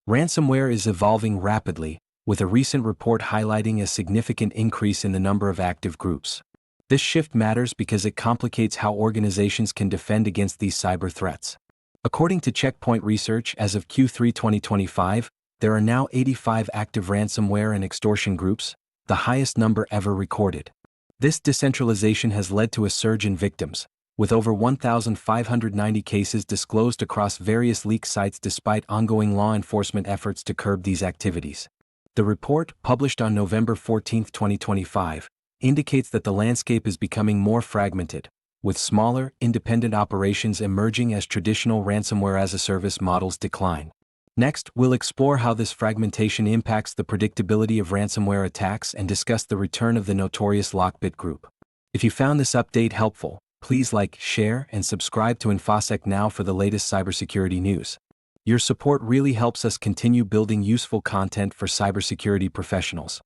Ransomware is evolving rapidly, with a recent report highlighting a significant increase in the number of active groups. This shift matters because it complicates how organizations can defend against these cyber threats. According to Checkpoint Research, as of Q3 2025, there are now 85 active ransomware and extortion groups, the highest number ever recorded. This decentralization has led to a surge in victims, with over 1,590 cases disclosed across various leak sites despite ongoing law enforcement efforts to curb these activities. The report, published on November 14, 2025, indicates that the landscape is becoming more fragmented, with smaller, independent operations emerging as traditional ransomware-as-a-service models decline. Next, we'll explore how this fragmentation impacts the predictability of ransomware attacks and discuss the return of the notorious LockBit group. If you found this update helpful, please like, share, and subscribe to InfoSec Now for the latest cybersecurity news. Your support really helps us continue building useful content for cybersecurity professionals.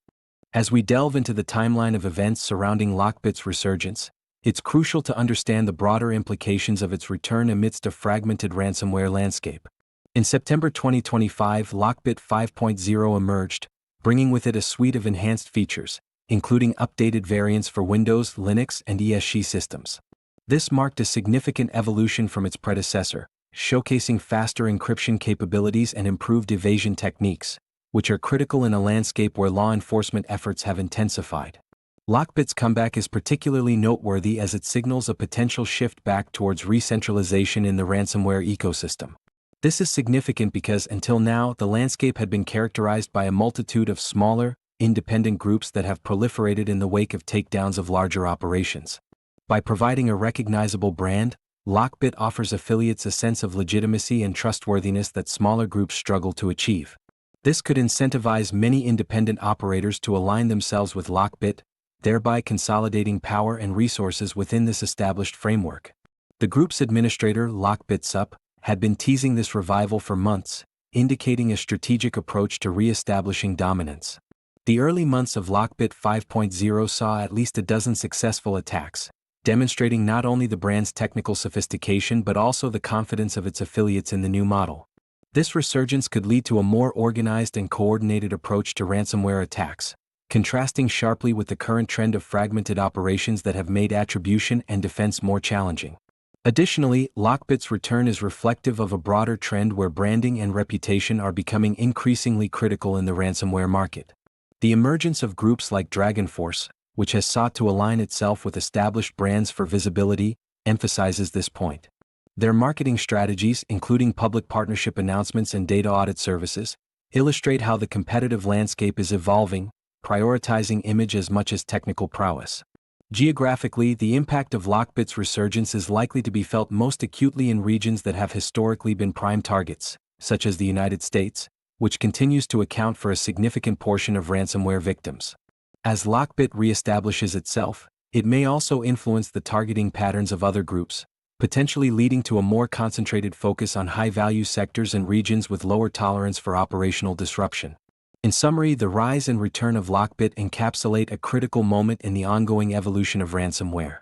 As we delve into the timeline of events surrounding LockBit's resurgence, it's crucial to understand the broader implications of its return amidst a fragmented ransomware landscape. In September 2025, LockBit 5.0 emerged, bringing with it a suite of enhanced features, including updated variants for Windows, Linux, and ESC systems. This marked a significant evolution from its predecessor, showcasing faster encryption capabilities and improved evasion techniques, which are critical in a landscape where law enforcement efforts have intensified. LockBit's comeback is particularly noteworthy as it signals a potential shift back towards re-centralization in the ransomware ecosystem. This is significant because until now the landscape had been characterized by a multitude of smaller, independent groups that have proliferated in the wake of takedowns of larger operations. By providing a recognizable brand, LockBit offers affiliates a sense of legitimacy and trustworthiness that smaller groups struggle to achieve. This could incentivize many independent operators to align themselves with LockBit, thereby consolidating power and resources within this established framework. The group's administrator, LockBit's, had been teasing this revival for months, indicating a strategic approach to re-establishing dominance. The early months of LockBit 5.0 saw at least a dozen successful attacks, demonstrating not only the brand's technical sophistication but also the confidence of its affiliates in the new model. This resurgence could lead to a more organized and coordinated approach to ransomware attacks, contrasting sharply with the current trend of fragmented operations that have made attribution and defense more challenging. Additionally, LockBit's return is reflective of a broader trend where branding and reputation are becoming increasingly critical in the ransomware market. The emergence of groups like DragonForce, which has sought to align itself with established brands for visibility, emphasizes this point. Their marketing strategies, including public partnership announcements and data audit services, illustrate how the competitive landscape is evolving, prioritizing image as much as technical prowess. Geographically, the impact of LockBit's resurgence is likely to be felt most acutely in regions that have historically been prime targets, such as the United States, which continues to account for a significant portion of ransomware victims. As LockBit reestablishes itself, it may also influence the targeting patterns of other groups, potentially leading to a more concentrated focus on high-value sectors and regions with lower tolerance for operational disruption. In summary, the rise and return of LockBit encapsulate a critical moment in the ongoing evolution of ransomware.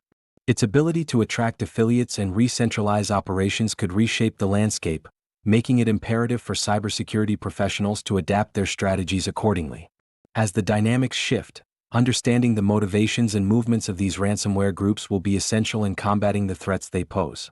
Its ability to attract affiliates and re-centralize operations could reshape the landscape, making it imperative for cybersecurity professionals to adapt their strategies accordingly. As the dynamics shift, understanding the motivations and movements of these ransomware groups will be essential in combating the threats they pose.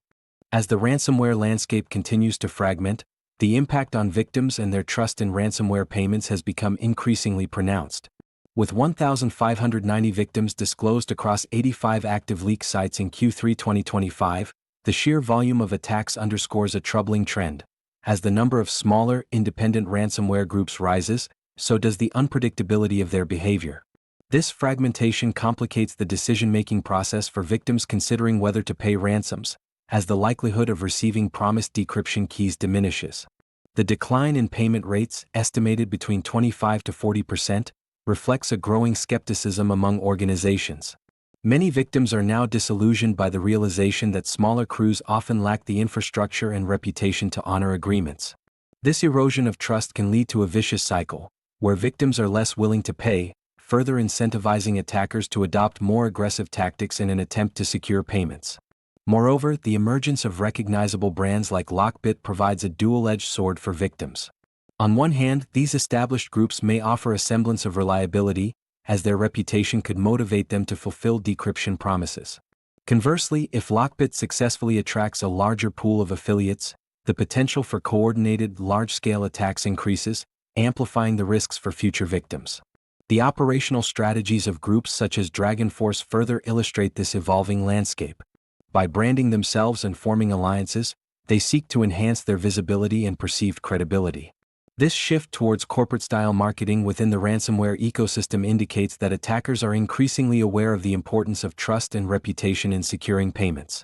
As the ransomware landscape continues to fragment, the impact on victims and their trust in ransomware payments has become increasingly pronounced. With 1,590 victims disclosed across 85 active leak sites in Q3 2025, the sheer volume of attacks underscores a troubling trend. As the number of smaller, independent ransomware groups rises, so does the unpredictability of their behavior. This fragmentation complicates the decision-making process for victims considering whether to pay ransoms, as the likelihood of receiving promised decryption keys diminishes. The decline in payment rates, estimated between 25 to 40%, reflects a growing skepticism among organizations. Many victims are now disillusioned by the realization that smaller crews often lack the infrastructure and reputation to honor agreements. This erosion of trust can lead to a vicious cycle, where victims are less willing to pay, further incentivizing attackers to adopt more aggressive tactics in an attempt to secure payments. Moreover, the emergence of recognizable brands like LockBit provides a dual-edged sword for victims. On one hand, these established groups may offer a semblance of reliability, as their reputation could motivate them to fulfill decryption promises. Conversely, if LockBit successfully attracts a larger pool of affiliates, the potential for coordinated, large-scale attacks increases, amplifying the risks for future victims. The operational strategies of groups such as DragonForce further illustrate this evolving landscape. By branding themselves and forming alliances, they seek to enhance their visibility and perceived credibility. This shift towards corporate-style marketing within the ransomware ecosystem indicates that attackers are increasingly aware of the importance of trust and reputation in securing payments.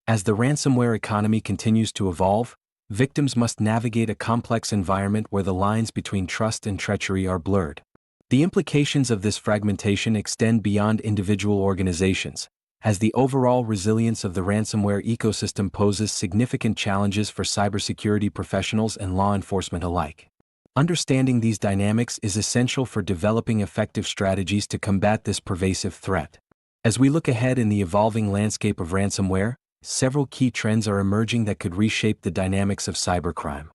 As the ransomware economy continues to evolve, victims must navigate a complex environment where the lines between trust and treachery are blurred. The implications of this fragmentation extend beyond individual organizations, as the overall resilience of the ransomware ecosystem poses significant challenges for cybersecurity professionals and law enforcement alike. Understanding these dynamics is essential for developing effective strategies to combat this pervasive threat. As we look ahead in the evolving landscape of ransomware, several key trends are emerging that could reshape the dynamics of cybercrime.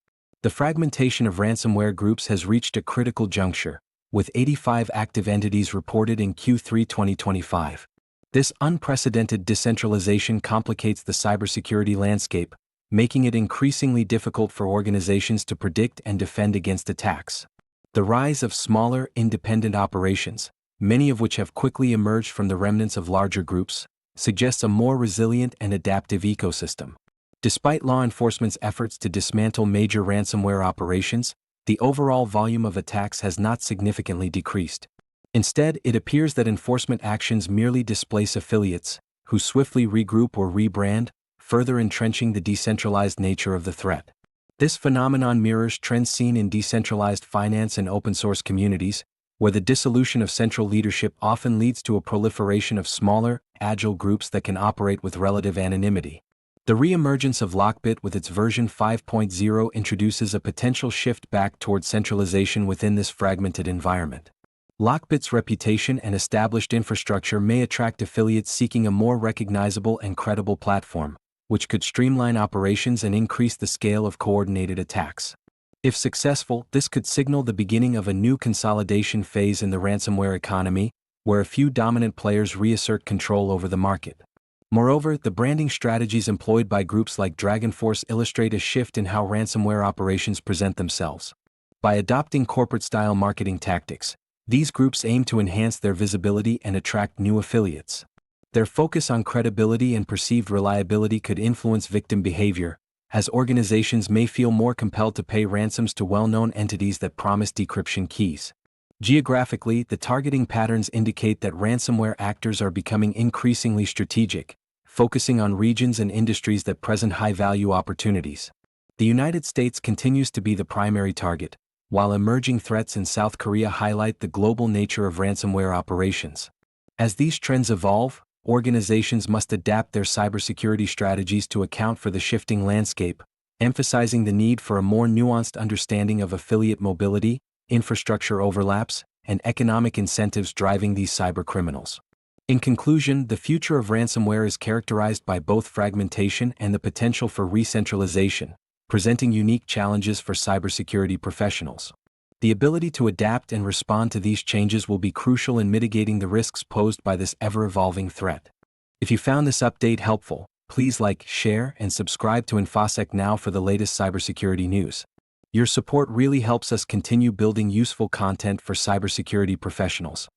The fragmentation of ransomware groups has reached a critical juncture, with 85 active entities reported in Q3 2025. This unprecedented decentralization complicates the cybersecurity landscape, making it increasingly difficult for organizations to predict and defend against attacks. The rise of smaller, independent operations, many of which have quickly emerged from the remnants of larger groups, suggests a more resilient and adaptive ecosystem. Despite law enforcement's efforts to dismantle major ransomware operations, the overall volume of attacks has not significantly decreased. Instead, it appears that enforcement actions merely displace affiliates, who swiftly regroup or rebrand, further entrenching the decentralized nature of the threat. This phenomenon mirrors trends seen in decentralized finance and open-source communities, where the dissolution of central leadership often leads to a proliferation of smaller, agile groups that can operate with relative anonymity. The re-emergence of LockBit with its version 5.0 introduces a potential shift back toward centralization within this fragmented environment. LockBit's reputation and established infrastructure may attract affiliates seeking a more recognizable and credible platform, which could streamline operations and increase the scale of coordinated attacks. If successful, this could signal the beginning of a new consolidation phase in the ransomware economy, where a few dominant players reassert control over the market. Moreover, the branding strategies employed by groups like DragonForce illustrate a shift in how ransomware operations present themselves. By adopting corporate-style marketing tactics, these groups aim to enhance their visibility and attract new affiliates. Their focus on credibility and perceived reliability could influence victim behavior, as organizations may feel more compelled to pay ransoms to well-known entities that promise decryption keys. Geographically, the targeting patterns indicate that ransomware actors are becoming increasingly strategic, focusing on regions and industries that present high-value opportunities. The United States continues to be the primary target, while emerging threats in South Korea highlight the global nature of ransomware operations. As these trends evolve, organizations must adapt their cybersecurity strategies to account for the shifting landscape, emphasizing the need for a more nuanced understanding of affiliate mobility, infrastructure overlaps, and economic incentives driving these cybercriminals. In conclusion, the future of ransomware is characterized by both fragmentation and the potential for re-centralization, presenting unique challenges for cybersecurity professionals. The ability to adapt and respond to these changes will be crucial in mitigating the risks posed by this ever-evolving threat. If you found this update helpful, please like, share, and subscribe to InfoSec Now for the latest cybersecurity news. Your support really helps us continue building useful content for cybersecurity professionals.